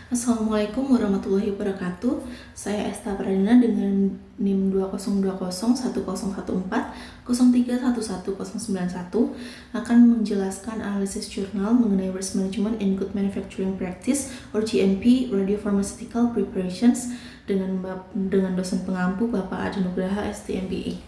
Assalamualaikum warahmatullahi wabarakatuh. Saya Esta Pradana dengan NIM 2020101403111091 akan menjelaskan analisis jurnal mengenai Risk Management in Good Manufacturing Practice or GMP Radiopharmaceutical Preparations dengan dosen pengampu Bapak Adi Nugraha STMBE.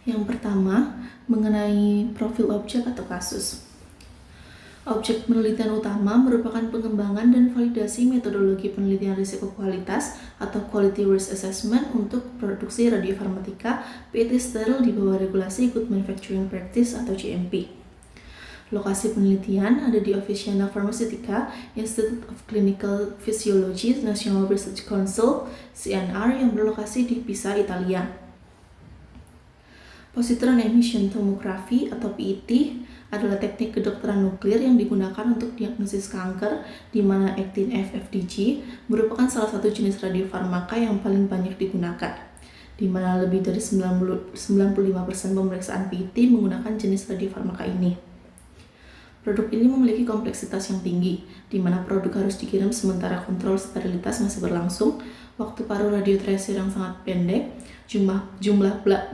Yang pertama, mengenai profil objek atau kasus. Objek penelitian utama merupakan pengembangan dan validasi metodologi penelitian risiko kualitas atau Quality Risk Assessment untuk produksi radiofarmatika PET steril di bawah regulasi Good Manufacturing Practice atau GMP. Lokasi penelitian ada di Officina Pharmaceutica, Institute of Clinical Physiology, National Research Council, CNR, yang berlokasi di Pisa, Italia. Positron emission tomography atau PET adalah teknik kedokteran nuklir yang digunakan untuk diagnosis kanker, di mana actin-F-FDG merupakan salah satu jenis radiofarmaka yang paling banyak digunakan, di mana lebih dari 95% pemeriksaan PET menggunakan jenis radiofarmaka ini. Produk ini memiliki kompleksitas yang tinggi, di mana produk harus dikirim sementara kontrol sterilitas masih berlangsung, waktu paruh radiotracer yang sangat pendek, jumlah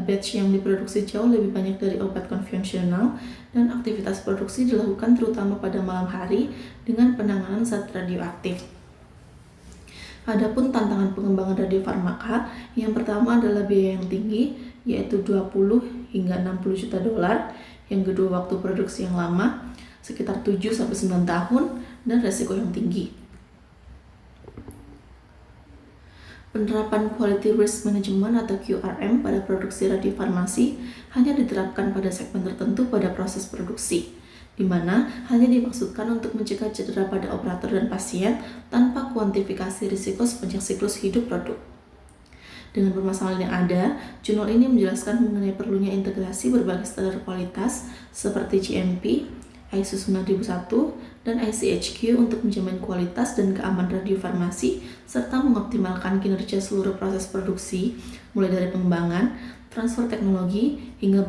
batch yang diproduksi jauh lebih banyak dari obat konvensional, dan aktivitas produksi dilakukan terutama pada malam hari dengan penanganan zat radioaktif. Adapun tantangan pengembangan radiofarmaka, yang pertama adalah biaya yang tinggi, yaitu 20 hingga 60 juta dolar, yang kedua waktu produksi yang lama, sekitar 7-9 tahun, dan resiko yang tinggi. Penerapan Quality Risk Management atau QRM pada produksi radiofarmasi hanya diterapkan pada segmen tertentu pada proses produksi, di mana hanya dimaksudkan untuk mencegah cedera pada operator dan pasien tanpa kuantifikasi risiko sepanjang siklus hidup produk. Dengan permasalahan yang ada, jurnal ini menjelaskan mengenai perlunya integrasi berbagai standar kualitas seperti GMP, ISO 9001, dan ICHQ untuk menjamin kualitas dan keamanan radiofarmasi serta mengoptimalkan kinerja seluruh proses produksi mulai dari pengembangan, transfer teknologi, hingga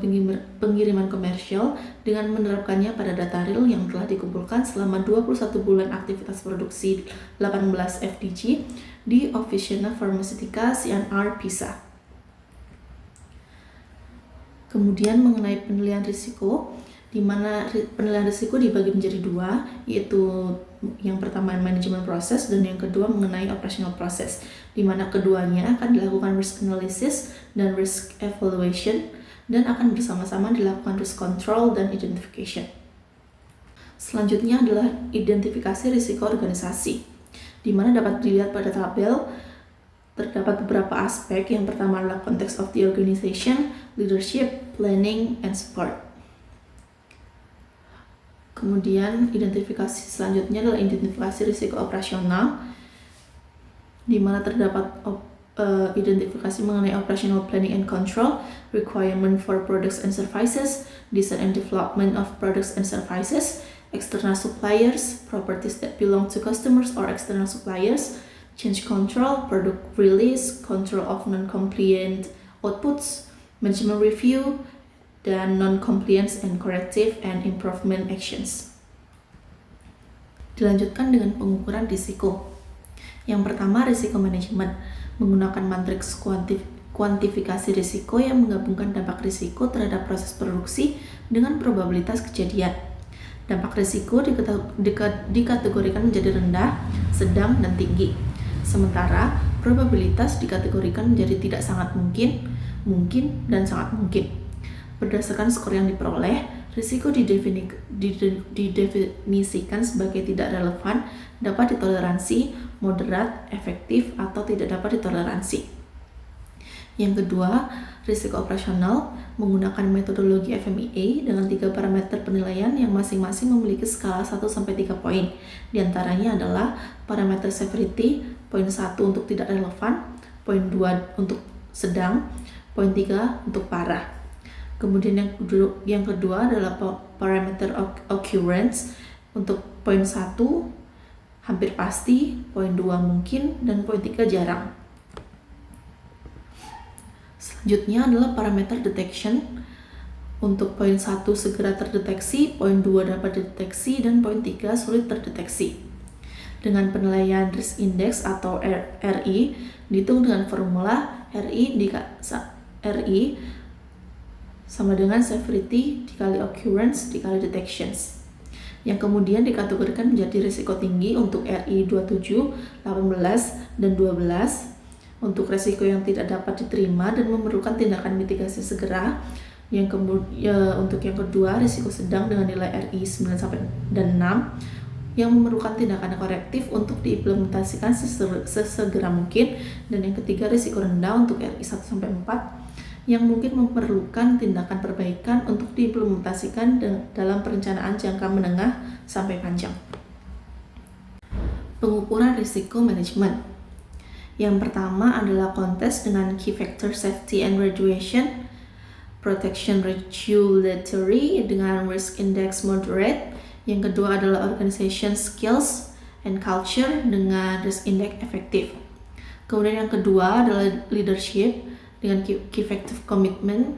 pengiriman komersial dengan menerapkannya pada data real yang telah dikumpulkan selama 21 bulan aktivitas produksi 18 FDG di Officina Pharmaceutica CNR Pisa. Kemudian mengenai penilaian risiko, di mana penilaian risiko dibagi menjadi dua, yaitu yang pertama manajemen proses dan yang kedua mengenai operational proses, di mana keduanya akan dilakukan risk analysis dan risk evaluation dan akan bersama-sama dilakukan risk control dan identification. Selanjutnya adalah identifikasi risiko organisasi, di mana dapat dilihat pada tabel. Terdapat beberapa aspek. Yang pertama adalah context of the organization, leadership, planning, and support. Kemudian identifikasi selanjutnya adalah identifikasi risiko operasional, di mana terdapat identifikasi mengenai operational planning and control, requirement for products and services, design and development of products and services, external suppliers, properties that belong to customers or external suppliers, change control, product release, control of non-compliant outputs, management review, dan non-compliance and corrective and improvement actions. Dilanjutkan dengan pengukuran risiko. Yang pertama, risiko manajemen menggunakan matriks kuantifikasi risiko yang menggabungkan dampak risiko terhadap proses produksi dengan probabilitas kejadian. Dampak risiko dikategorikan menjadi rendah, sedang, dan tinggi. Sementara probabilitas dikategorikan menjadi tidak sangat mungkin, mungkin, dan sangat mungkin. Berdasarkan skor yang diperoleh, risiko didefinisikan sebagai tidak relevan, dapat ditoleransi, moderat, efektif, atau tidak dapat ditoleransi. Yang kedua, risiko operasional menggunakan metodologi FMEA dengan 3 parameter penilaian yang masing-masing memiliki skala 1-3 poin. Di antaranya adalah parameter severity, poin 1 untuk tidak relevan, poin 2 untuk sedang, poin 3 untuk parah. Kemudian yang kedua adalah parameter occurrence. Untuk poin 1 hampir pasti, poin 2 mungkin, dan poin 3 jarang. Selanjutnya adalah parameter detection. Untuk poin 1 segera terdeteksi, poin 2 dapat dideteksi, dan poin 3 sulit terdeteksi. dengan penilaian risk index atau RI dihitung dengan formula RI sama dengan severity dikali occurrence dikali detections, yang kemudian dikategorikan menjadi risiko tinggi untuk RI 27, 18, dan 12 untuk risiko yang tidak dapat diterima dan memerlukan tindakan mitigasi segera. Untuk yang kedua, risiko sedang dengan nilai RI 9 dan 6 yang memerlukan tindakan korektif untuk diimplementasikan sesegera mungkin. Dan yang ketiga, risiko rendah untuk RI 1 sampai 4 yang mungkin memerlukan tindakan perbaikan untuk diimplementasikan dalam perencanaan jangka menengah sampai panjang. Pengukuran risiko manajemen. Yang pertama adalah kontes dengan key factor safety and graduation, protection regulatory dengan risk index moderate. Yang kedua adalah organization skills and culture dengan risk index effective. Kemudian yang kedua adalah leadership dengan key factor commitment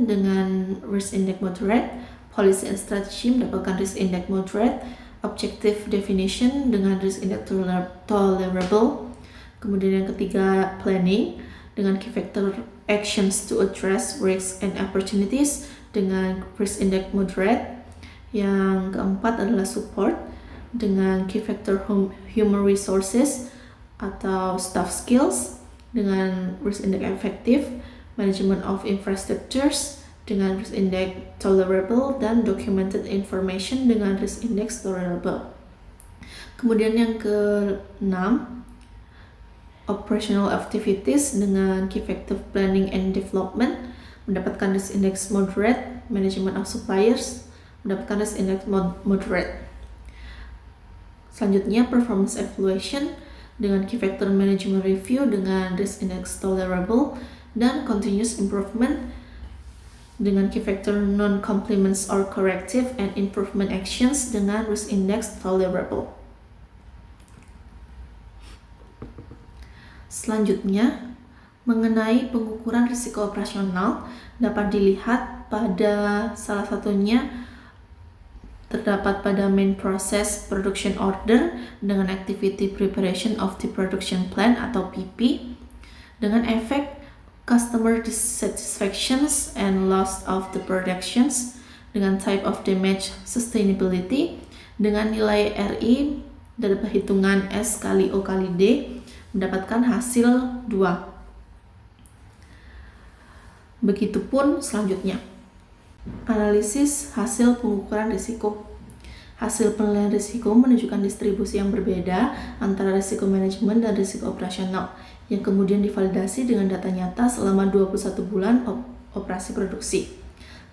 dengan risk index moderate, policy and strategy mendapatkan risk index moderate, objective definition dengan risk index tolerable. Kemudian yang ketiga planning dengan key factor actions to address risks and opportunities dengan risk index moderate. Yang keempat adalah support dengan key factor human resources atau staff skills dengan risk index effective, management of infrastructures dengan risk index tolerable, dan documented information dengan risk index tolerable. Kemudian yang keenam, operational activities dengan key factor planning and development mendapatkan risk index moderate, management of suppliers mendapatkan risk index moderate. Selanjutnya performance evaluation dengan key factor management review dengan risk index tolerable, dan continuous improvement dengan key factor non-compliments or corrective and improvement actions dengan risk index tolerable. Selanjutnya, mengenai pengukuran risiko operasional dapat dilihat pada salah satunya terdapat pada main process production order dengan activity preparation of the production plan atau PP, dengan efek customer dissatisfactions and loss of the productions dengan type of damage sustainability dengan nilai RI dari perhitungan S kali O kali D mendapatkan hasil 2. Begitupun selanjutnya. Analisis hasil pengukuran risiko. Hasil penilaian risiko menunjukkan distribusi yang berbeda antara risiko manajemen dan risiko operasional yang kemudian divalidasi dengan data nyata selama 21 bulan operasi produksi.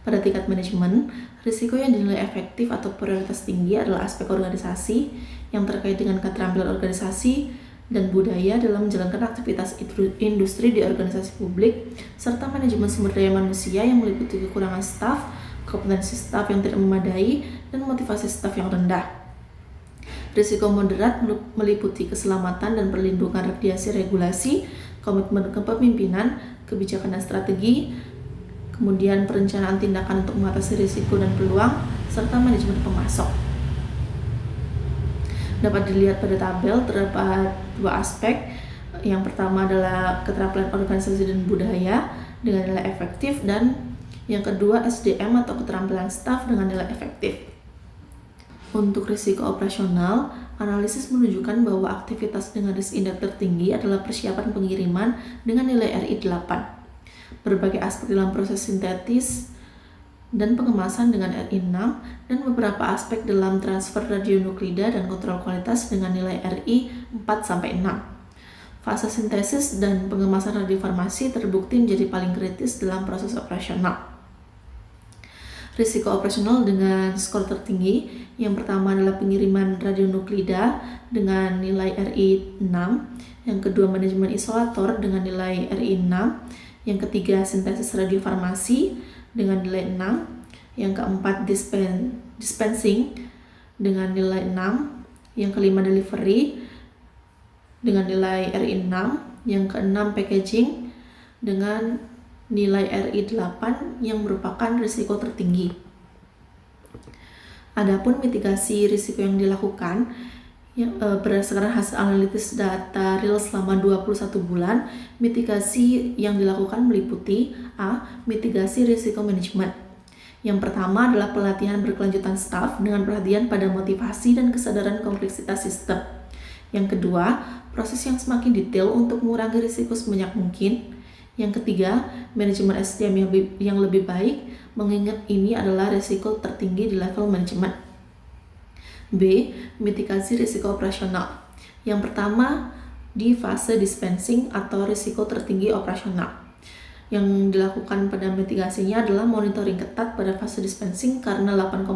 Pada tingkat manajemen, risiko yang dinilai efektif atau prioritas tinggi adalah aspek organisasi yang terkait dengan keterampilan organisasi dan budaya dalam menjalankan aktivitas industri di organisasi publik, serta manajemen sumber daya manusia yang meliputi kekurangan staf, kompetensi staf yang tidak memadai, dan motivasi staf yang rendah. Risiko moderat meliputi keselamatan dan perlindungan radiasi regulasi, komitmen kepemimpinan, kebijakan dan strategi, kemudian perencanaan tindakan untuk mengatasi risiko dan peluang, serta manajemen pemasok. Dapat dilihat pada tabel terdapat 2 aspek. Yang pertama adalah keterampilan organisasi dan budaya dengan nilai efektif, dan yang kedua SDM atau keterampilan staf dengan nilai efektif. Untuk risiko operasional, analisis menunjukkan bahwa aktivitas dengan risk index tertinggi adalah persiapan pengiriman dengan nilai RI 8, berbagai aspek dalam proses sintetis dan pengemasan dengan RI 6, dan beberapa aspek dalam transfer radionuklida dan kontrol kualitas dengan nilai RI 4-6. Fase sintesis dan pengemasan radiofarmasi terbukti menjadi paling kritis dalam proses operasional. Risiko operasional dengan skor tertinggi, yang pertama adalah pengiriman radionuklida dengan nilai RI 6, yang kedua manajemen isolator dengan nilai RI 6, yang ketiga sintesis radiofarmasi dengan nilai 6, yang keempat dispensing dengan nilai 6, yang kelima delivery dengan nilai RI 6, yang keenam packaging dengan nilai RI 8 yang merupakan risiko tertinggi. Adapun mitigasi risiko yang dilakukan berdasarkan hasil analisis data real selama 21 bulan, mitigasi yang dilakukan meliputi A. Mitigasi risiko manajemen. Yang pertama adalah pelatihan berkelanjutan staf dengan perhatian pada motivasi dan kesadaran kompleksitas sistem. Yang kedua, proses yang semakin detail untuk mengurangi risiko sebanyak mungkin. Yang ketiga, manajemen SDM yang lebih baik, mengingat ini adalah risiko tertinggi di level manajemen. B. Mitigasi risiko operasional. Yang pertama, di fase dispensing atau risiko tertinggi operasional. Yang dilakukan pada mitigasinya adalah monitoring ketat pada fase dispensing karena 8,6%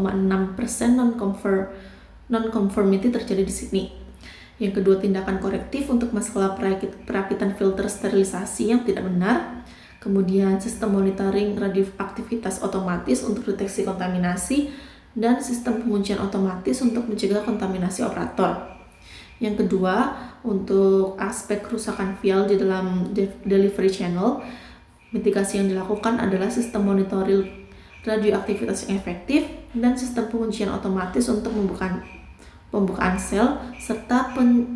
non-conformity terjadi di sini. Yang kedua, tindakan korektif untuk masalah perakitan filter sterilisasi yang tidak benar. Kemudian, sistem monitoring radioaktivitas otomatis untuk deteksi kontaminasi dan sistem penguncian otomatis untuk mencegah kontaminasi operator. Yang kedua, untuk aspek kerusakan vial di dalam delivery channel, mitigasi yang dilakukan adalah sistem monitoring radioaktivitas yang efektif dan sistem penguncian otomatis untuk pembukaan sel serta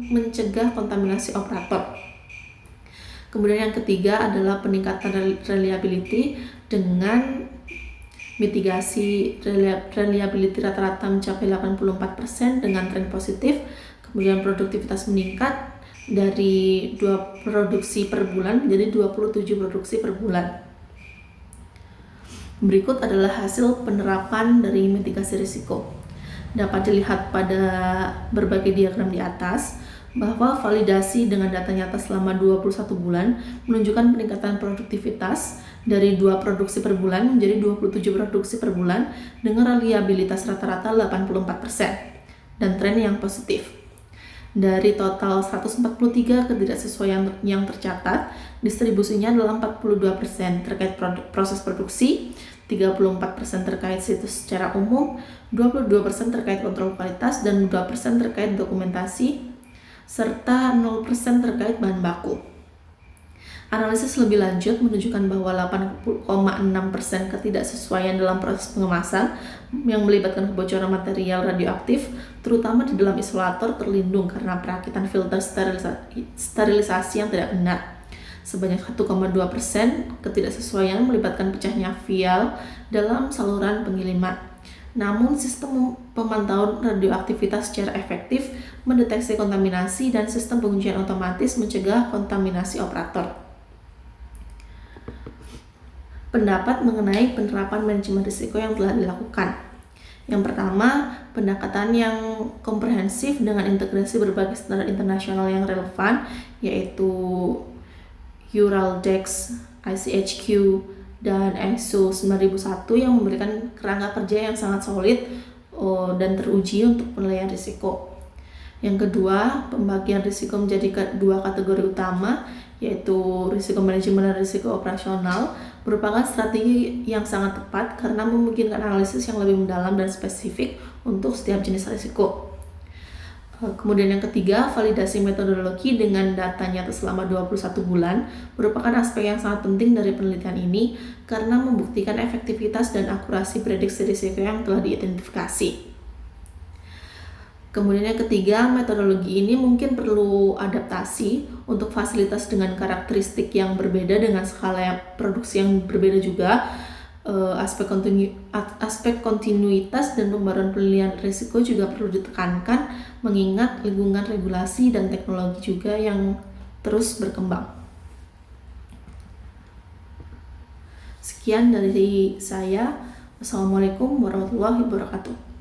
mencegah kontaminasi operator. Kemudian yang ketiga adalah peningkatan reliability dengan mitigasi reliability rata-rata mencapai 84% dengan tren positif. Kemudian produktivitas meningkat dari 2 produksi per bulan menjadi 27 produksi per bulan. Berikut adalah hasil penerapan dari mitigasi risiko. Dapat dilihat pada berbagai diagram di atas bahwa validasi dengan data nyata selama 21 bulan menunjukkan peningkatan produktivitas dari 2 produksi per bulan menjadi 27 produksi per bulan dengan reliabilitas rata-rata 84% dan tren yang positif. Dari total 143 ketidaksesuaian yang tercatat, distribusinya adalah 42% terkait proses produksi, 34% terkait situs secara umum, 22% terkait kontrol kualitas, dan 2% terkait dokumentasi, serta 0% terkait bahan baku. Analisis lebih lanjut menunjukkan bahwa 8,6% ketidaksesuaian dalam proses pengemasan yang melibatkan kebocoran material radioaktif, terutama di dalam isolator terlindung karena perakitan filter sterilisasi yang tidak benar. Sebanyak 1,2% ketidaksesuaian melibatkan pecahnya vial dalam saluran pengiriman. Namun sistem pemantauan radioaktivitas secara efektif mendeteksi kontaminasi dan sistem penguncian otomatis mencegah kontaminasi operator. Pendapat mengenai penerapan manajemen risiko yang telah dilakukan. Yang pertama, pendekatan yang komprehensif dengan integrasi berbagai standar internasional yang relevan, yaitu Uraldex, ICHQ, dan ISO 9001 yang memberikan kerangka kerja yang sangat solid dan teruji untuk penilaian risiko. Yang kedua, pembagian risiko menjadi 2 kategori utama, yaitu risiko manajemen dan risiko operasional, merupakan strategi yang sangat tepat karena memungkinkan analisis yang lebih mendalam dan spesifik untuk setiap jenis risiko. Kemudian yang ketiga, validasi metodologi dengan data nyata selama 21 bulan merupakan aspek yang sangat penting dari penelitian ini karena membuktikan efektivitas dan akurasi prediksi risiko yang telah diidentifikasi. Kemudian yang ketiga, metodologi ini mungkin perlu adaptasi untuk fasilitas dengan karakteristik yang berbeda dengan skala produksi yang berbeda juga. Aspek kontinuitas dan pembaruan penilaian risiko juga perlu ditekankan mengingat lingkungan regulasi dan teknologi juga yang terus berkembang. Sekian dari saya. Wassalamualaikum warahmatullahi wabarakatuh.